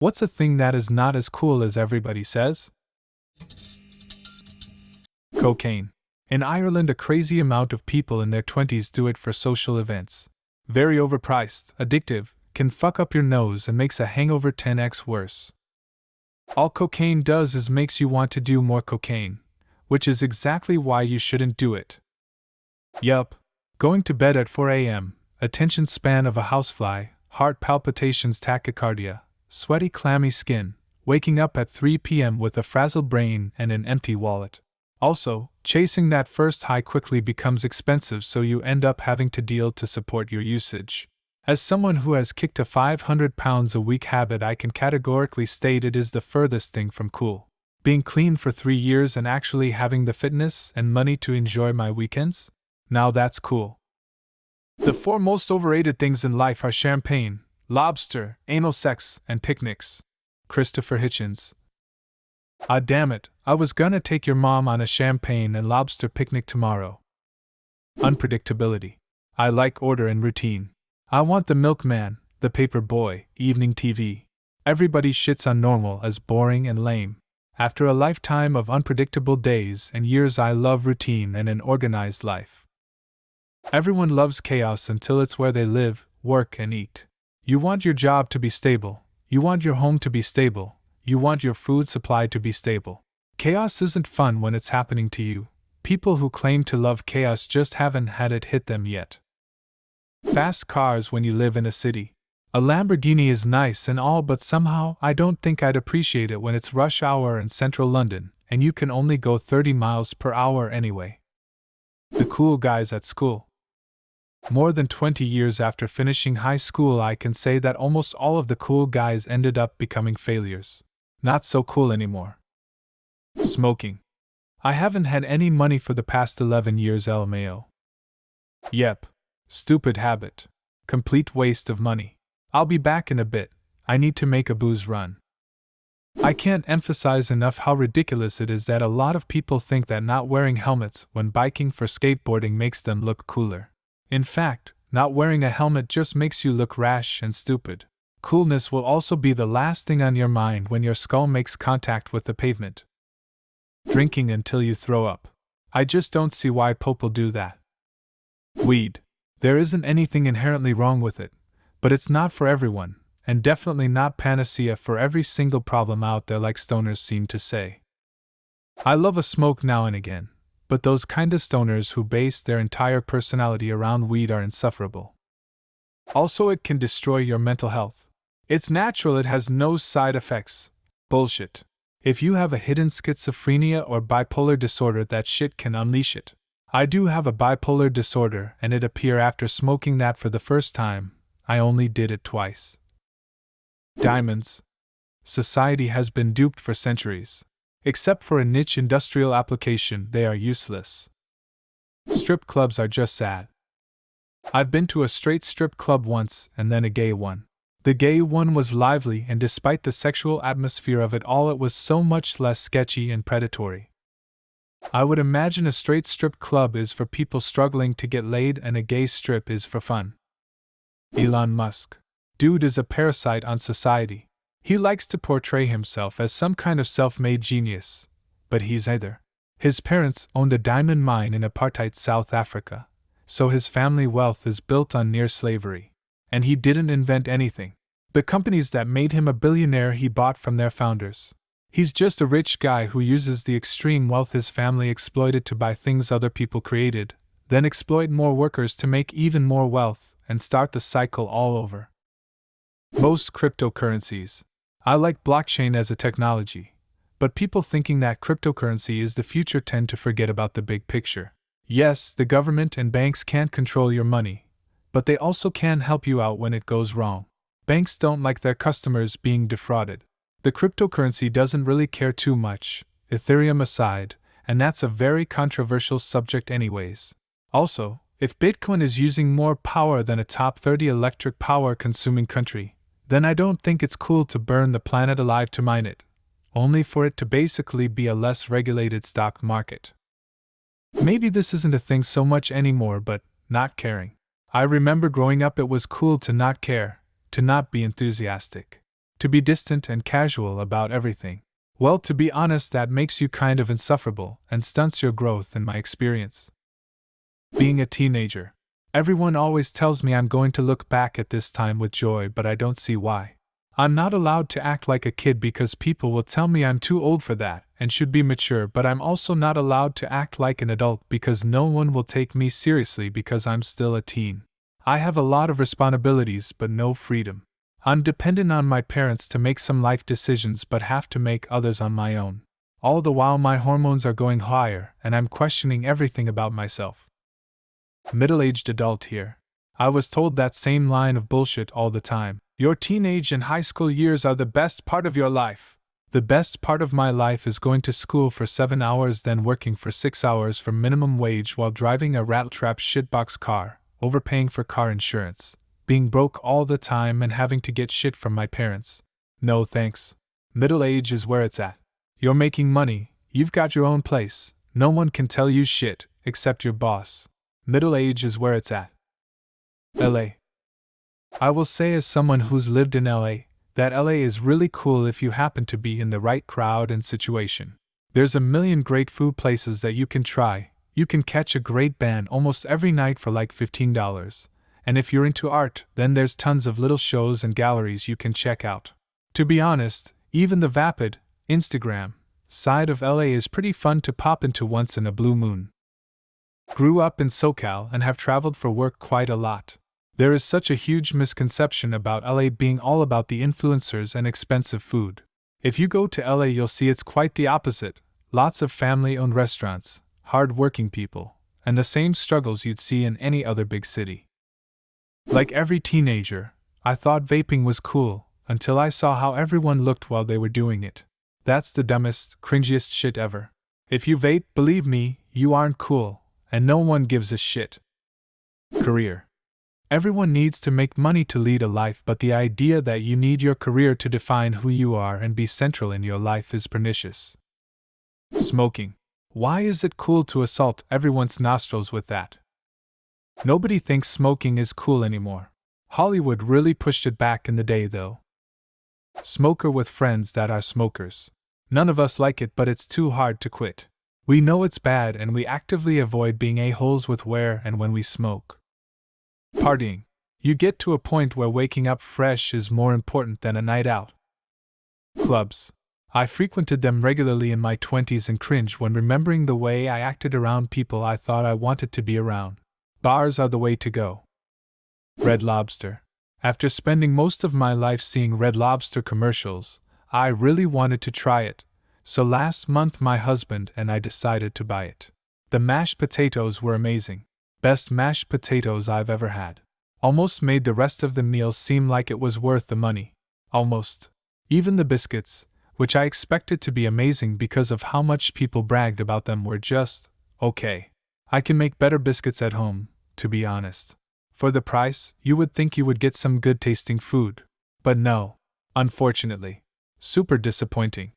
What's a thing that is not as cool as everybody says? Cocaine. In Ireland, a crazy amount of people in their 20s do it for social events. Very overpriced, addictive, can fuck up your nose and makes a hangover 10x worse. All cocaine does is makes you want to do more cocaine, which is exactly why you shouldn't do it. Yup. Going to bed at 4 a.m., attention span of a housefly, heart palpitations, tachycardia, sweaty clammy skin, waking up at 3 p.m. with a frazzled brain and an empty wallet. Also, chasing that first high quickly becomes expensive, so you end up having to deal to support your usage. As someone who has kicked a 500 pounds a week habit, I can categorically state it is the furthest thing from cool. Being clean for 3 years and actually having the fitness and money to enjoy my weekends? Now that's cool. The 4 most overrated things in life are champagne, lobster, anal sex, and picnics. Christopher Hitchens. Ah, damn it, I was gonna take your mom on a champagne and lobster picnic tomorrow. Unpredictability. I like order and routine. I want the milkman, the paper boy, evening TV. Everybody shits on normal as boring and lame. After a lifetime of unpredictable days and years, I love routine and an organized life. Everyone loves chaos until it's where they live, work, and eat. You want your job to be stable. You want your home to be stable. You want your food supply to be stable. Chaos isn't fun when it's happening to you. People who claim to love chaos just haven't had it hit them yet. Fast cars when you live in a city. A Lamborghini is nice and all, but somehow I don't think I'd appreciate it when it's rush hour in central London, and you can only go 30 miles per hour anyway. The cool guys at school. More than 20 years after finishing high school, I can say that almost all of the cool guys ended up becoming failures. Not so cool anymore. Smoking. I haven't had any money for the past 11 years, LMAO. Yep. Stupid habit. Complete waste of money. I'll be back in a bit. I need to make a booze run. I can't emphasize enough how ridiculous it is that a lot of people think that not wearing helmets when biking for skateboarding makes them look cooler. In fact, not wearing a helmet just makes you look rash and stupid. Coolness will also be the last thing on your mind when your skull makes contact with the pavement. Drinking until you throw up. I just don't see why people do that. Weed. There isn't anything inherently wrong with it, but it's not for everyone, and definitely not panacea for every single problem out there like stoners seem to say. I love a smoke now and again, but those kind of stoners who base their entire personality around weed are insufferable. Also, it can destroy your mental health. It's natural, it has no side effects. Bullshit. If you have a hidden schizophrenia or bipolar disorder, that shit can unleash it. I do have a bipolar disorder, and it appeared after smoking that for the first time. I only did it twice. Diamonds. Society has been duped for centuries. Except for a niche industrial application, they are useless. Strip clubs are just sad. I've been to a straight strip club once, and then a gay one. The gay one was lively, and despite the sexual atmosphere of it all, it was so much less sketchy and predatory. I would imagine a straight strip club is for people struggling to get laid and a gay strip is for fun. Elon Musk. Dude is a parasite on society. He likes to portray himself as some kind of self-made genius, but he's neither. His parents owned a diamond mine in apartheid South Africa, so his family wealth is built on near slavery. And he didn't invent anything. The companies that made him a billionaire he bought from their founders. He's just a rich guy who uses the extreme wealth his family exploited to buy things other people created, then exploit more workers to make even more wealth, and start the cycle all over. Most cryptocurrencies. I like blockchain as a technology, but people thinking that cryptocurrency is the future tend to forget about the big picture. Yes, the government and banks can't control your money, but they also can help you out when it goes wrong. Banks don't like their customers being defrauded. The cryptocurrency doesn't really care too much, Ethereum aside, and that's a very controversial subject anyways. Also, if Bitcoin is using more power than a top 30 electric power consuming country, then I don't think it's cool to burn the planet alive to mine it, only for it to basically be a less regulated stock market. Maybe this isn't a thing so much anymore, but not caring. I remember growing up it was cool to not care, to not be enthusiastic. To be distant and casual about everything. Well, to be honest, that makes you kind of insufferable and stunts your growth in my experience. Being a teenager. Everyone always tells me I'm going to look back at this time with joy, but I don't see why. I'm not allowed to act like a kid because people will tell me I'm too old for that and should be mature, but I'm also not allowed to act like an adult because no one will take me seriously because I'm still a teen. I have a lot of responsibilities but no freedom. I'm dependent on my parents to make some life decisions but have to make others on my own. All the while my hormones are going higher and I'm questioning everything about myself. Middle-aged adult here. I was told that same line of bullshit all the time. Your teenage and high school years are the best part of your life. The best part of my life is going to school for 7 hours, then working for 6 hours for minimum wage while driving a rattletrap shitbox car, overpaying for car insurance, being broke all the time and having to get shit from my parents. No thanks. Middle age is where it's at. You're making money, you've got your own place, no one can tell you shit, except your boss. Middle age is where it's at. LA. I will say, as someone who's lived in LA, that LA is really cool if you happen to be in the right crowd and situation. There's a million great food places that you can try, you can catch a great band almost every night for like $15, and if you're into art, then there's tons of little shows and galleries you can check out. To be honest, even the vapid, Instagram, side of LA is pretty fun to pop into once in a blue moon. Grew up in SoCal and have traveled for work quite a lot. There is such a huge misconception about LA being all about the influencers and expensive food. If you go to LA, you'll see it's quite the opposite. Lots of family-owned restaurants, hard-working people, and the same struggles you'd see in any other big city. Like every teenager, I thought vaping was cool, until I saw how everyone looked while they were doing it. That's the dumbest, cringiest shit ever. If you vape, believe me, you aren't cool, and no one gives a shit. Career. Everyone needs to make money to lead a life, but the idea that you need your career to define who you are and be central in your life is pernicious. Smoking. Why is it cool to assault everyone's nostrils with that? Nobody thinks smoking is cool anymore. Hollywood really pushed it back in the day though. Smoker with friends that are smokers. None of us like it, but it's too hard to quit. We know it's bad and we actively avoid being a-holes with where and when we smoke. Partying. You get to a point where waking up fresh is more important than a night out. Clubs. I frequented them regularly in my 20s and cringe when remembering the way I acted around people I thought I wanted to be around. Bars are the way to go. Red Lobster. After spending most of my life seeing Red Lobster commercials, I really wanted to try it, so last month my husband and I decided to buy it. The mashed potatoes were amazing. Best mashed potatoes I've ever had. Almost made the rest of the meal seem like it was worth the money. Almost. Even the biscuits, which I expected to be amazing because of how much people bragged about them, were just okay. I can make better biscuits at home, to be honest. For the price, you would think you would get some good tasting food. But no. Unfortunately. Super disappointing.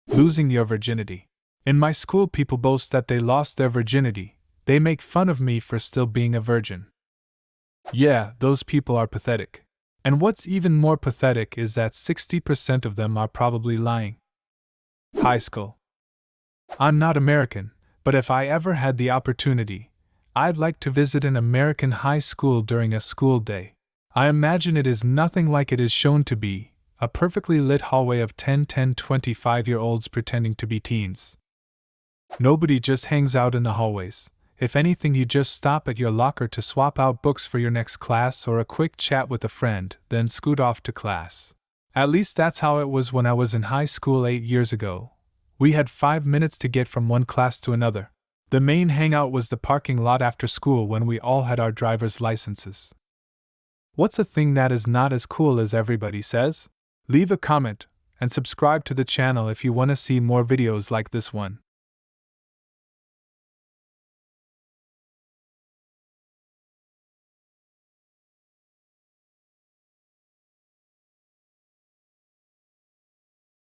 Losing your virginity. In my school, people boast that they lost their virginity. They make fun of me for still being a virgin. Yeah, those people are pathetic. And what's even more pathetic is that 60% of them are probably lying. High school. I'm not American, but if I ever had the opportunity, I'd like to visit an American high school during a school day. I imagine it is nothing like it is shown to be, a perfectly lit hallway of 25-year-olds pretending to be teens. Nobody just hangs out in the hallways. If anything, you just stop at your locker to swap out books for your next class or a quick chat with a friend, then scoot off to class. At least that's how it was when I was in high school 8 years ago. We had 5 minutes to get from one class to another. The main hangout was the parking lot after school when we all had our driver's licenses. What's a thing that is not as cool as everybody says? Leave a comment and subscribe to the channel if you want to see more videos like this one.